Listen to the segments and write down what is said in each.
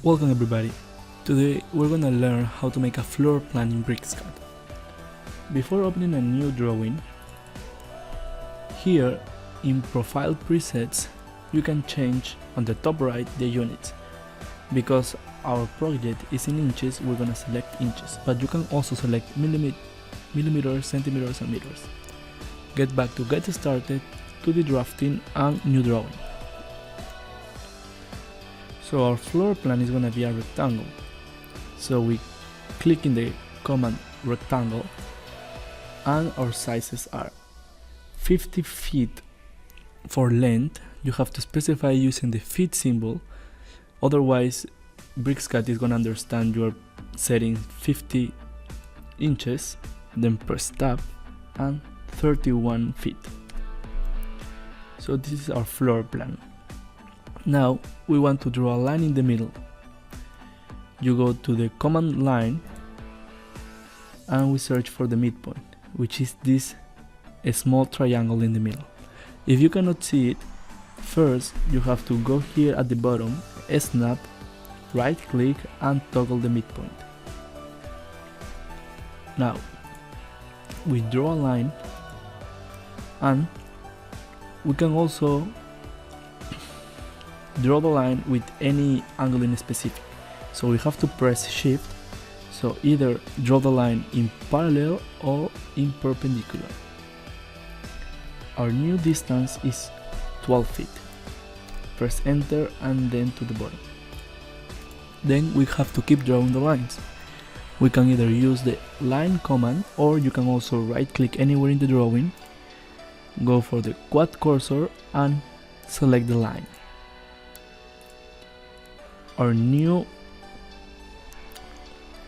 Welcome everybody. Today we're gonna learn how to make a floor plan in BricsCAD. Before opening a new drawing, here in Profile Presets you can change on the top right the units. Because our project is in inches, we're gonna select inches, but you can also select millimeters, centimeters and meters. Get back to Get Started, to the Drafting and New Drawing. So our floor plan is gonna be a rectangle. So we click in the command rectangle and our sizes are 50 feet for length. You have to specify using the feet symbol, otherwise BricsCAD is gonna understand you're setting 50 inches, then press tab, and 31 feet. So this is our floor plan. Now we want to draw a line in the middle. You go to the command line and we search for the midpoint, which is this small triangle in the middle. If you cannot see it, first you have to go here at the bottom, snap, right click and toggle the midpoint. Now we draw a line, and we can also draw the line with any angle in specific. So we have to press shift, so either draw the line in parallel or in perpendicular. Our new distance is 12 feet. Press enter and then to the bottom. Then we have to keep drawing the lines. We can either use the line command, or you can also right click anywhere in the drawing, go for the quad cursor and select the line. Our new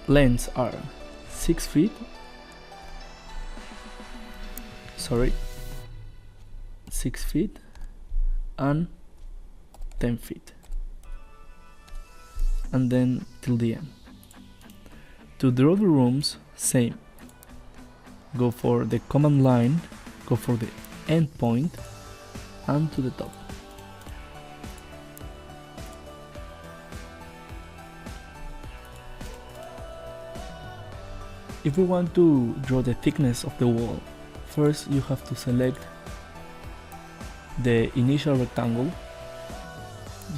lengths are 6 feet, 6 feet and 10 feet, and then till the end. To draw the rooms, same. Go for the command line, go for the end point and to the top. If we want to draw the thickness of the wall, first you have to select the initial rectangle,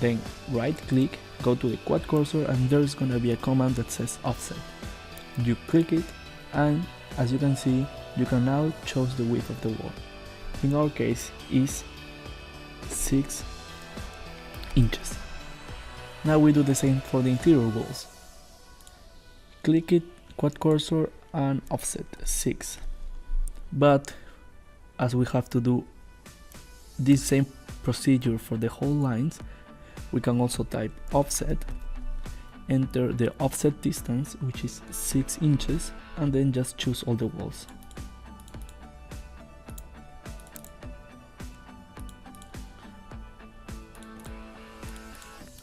then right click, go to the quad cursor, and there's gonna be a command that says offset. You click it, and as you can see, you can now choose the width of the wall. In our case is 6 inches. Now we do the same for the interior walls. Click it, quad cursor and offset 6. But as we have to do this same procedure for the whole lines, we can also type offset, enter the offset distance, which is 6 inches, and then just choose all the walls.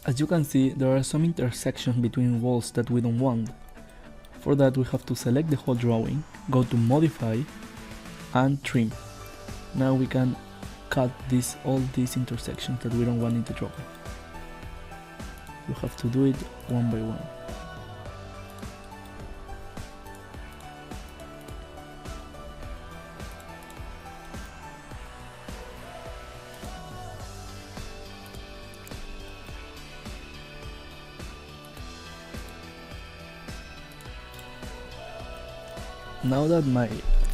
As you can see, there are some intersections between walls that we don't want. For that we have to select the whole drawing, go to modify and trim. Now we can cut all these intersections that we don't want in the drawing. You have to do it one by one. Now that my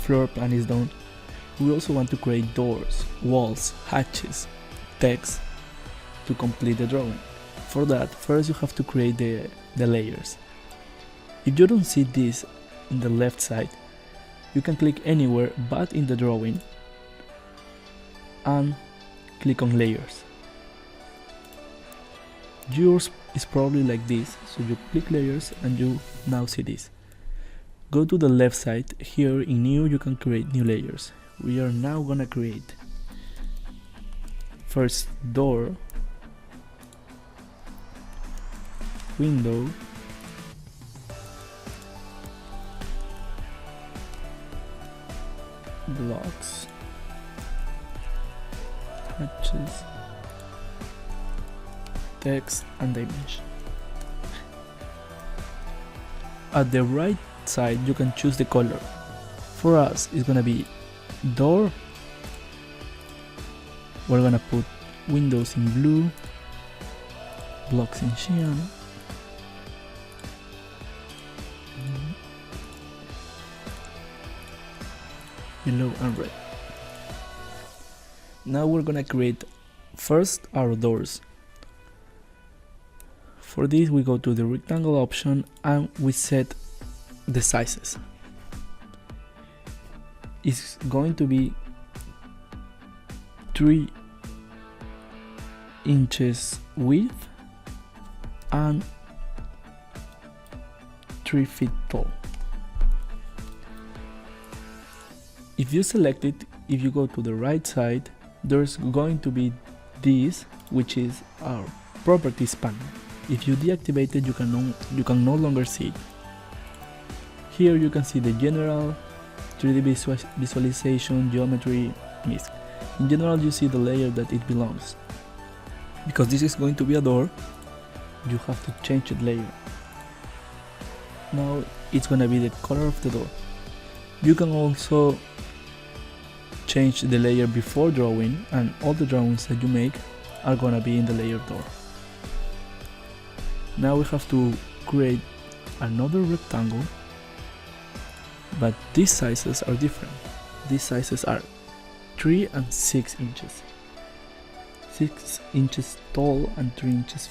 floor plan is done, we also want to create doors, walls, hatches, text to complete the drawing. For that, first you have to create the layers. If you don't see this in the left side, you can click anywhere but in the drawing and click on layers. Yours is probably like this, so you click layers and you now see this. Go to the left side, here in new you can create new layers. We are now gonna create first door, window, blocks, hatches, text and dimension. at the right side you can choose the color. For us it's gonna be door. We're gonna put windows in blue, blocks in cyan, yellow and red. Now we're gonna create first our doors. For this we go to the rectangle option and we set the sizes. It's going to be 3 inches width and 3 feet tall. If you select it, if you go to the right side, there's going to be this, which is our properties panel. If you deactivate it, you can no longer see it. Here you can see the general, 3D visualization, geometry, MISC. In general you see the layer that it belongs. Because this is going to be a door, you have to change the layer. Now it's gonna be the color of the door. You can also change the layer before drawing, and all the drawings that you make are gonna be in the layer door. Now we have to create another rectangle, but these sizes are different. These sizes are 3 and 6 inches. 6 inches tall and 3 inches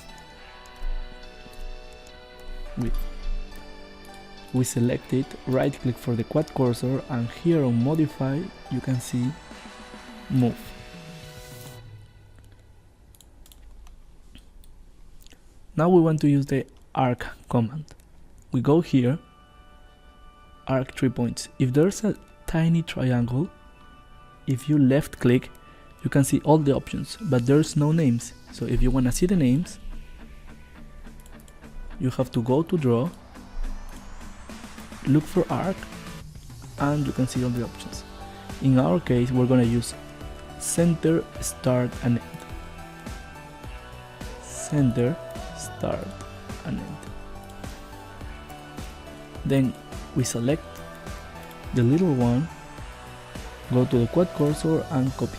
width. We select it, right click for the quad cursor, and here on modify you can see move. Now we want to use the arc command. We go here, arc 3 points. If there's a tiny triangle, if you left click you can see all the options, but there's no names. So if you want to see the names, you have to go to draw, look for arc, and you can see all the options. In our case we're gonna use center, start and end. Center, start and end. Then we select the little one, go to the quad cursor and copy.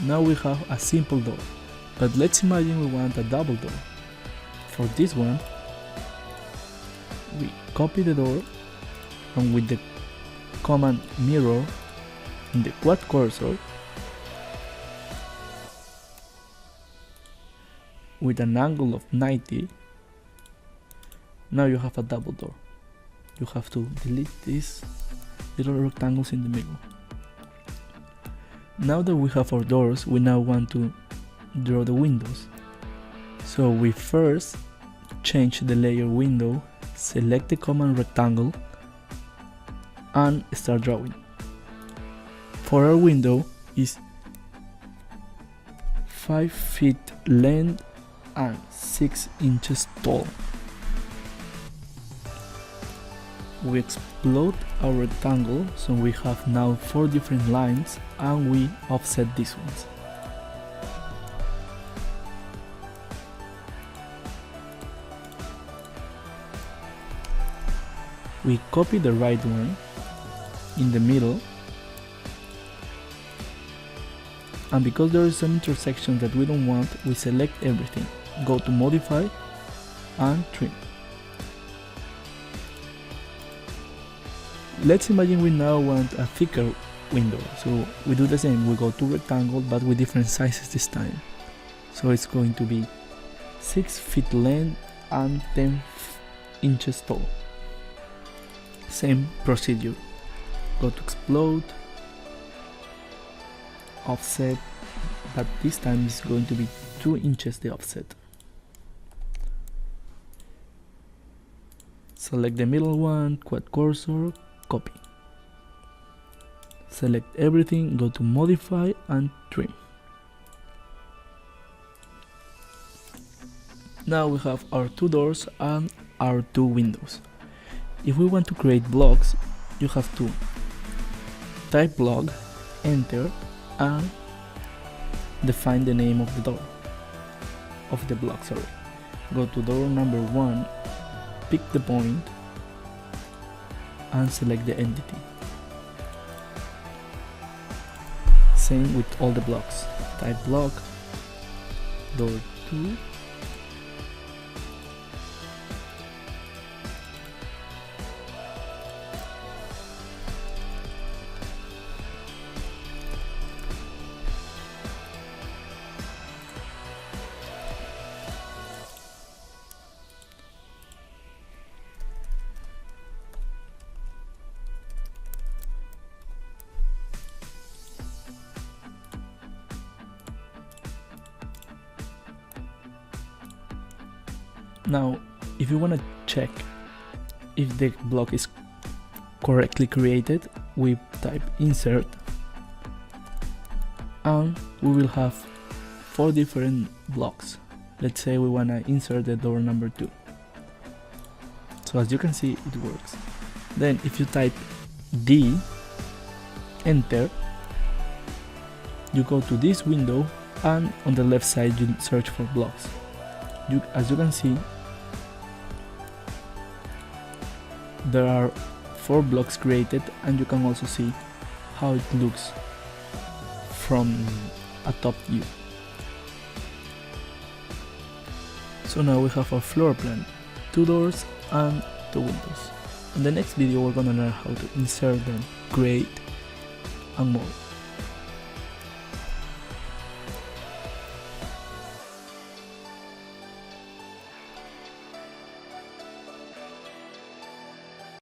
Now we have a simple door, but let's imagine we want a double door. For this one, we copy the door, and with the command mirror in the quad cursor, with an angle of 90, now you have a double door. You have to delete these little rectangles in the middle. Now that we have our doors, we now want to draw the windows. So we first change the layer window, select the command rectangle and start drawing. For our window is 5 feet length and 6 inches tall. We explode our rectangle, so we have now 4 different lines, and we offset these ones. We copy the right one in the middle, and because there is some intersection that we don't want, we select everything, go to modify and trim. Let's imagine we now want a thicker window, so we do the same, we go to rectangle but with different sizes this time. So it's going to be 6 feet length and 10 inches tall. Same procedure, go to explode, offset, but this time it's going to be 2 inches the offset. Select the middle one, quad cursor, copy. Select everything, go to modify and trim. Now we have our 2 doors and our 2 windows. If we want to create blocks, you have to type block, enter, and define the name of the door, of the block, sorry. Go to door number 1, pick the point and select the entity. Same with all the blocks. Type block, door 2, Now, if you want to check if the block is correctly created, we type insert and we will have 4 different blocks. Let's say we want to insert the door number 2. So as you can see, it works. Then if you type D, enter, you go to this window and on the left side you search for blocks. As you can see, there are 4 blocks created, and you can also see how it looks from a top view. So now we have our floor plan, 2 doors and 2 windows. In the next video we're gonna learn how to insert them, create and more.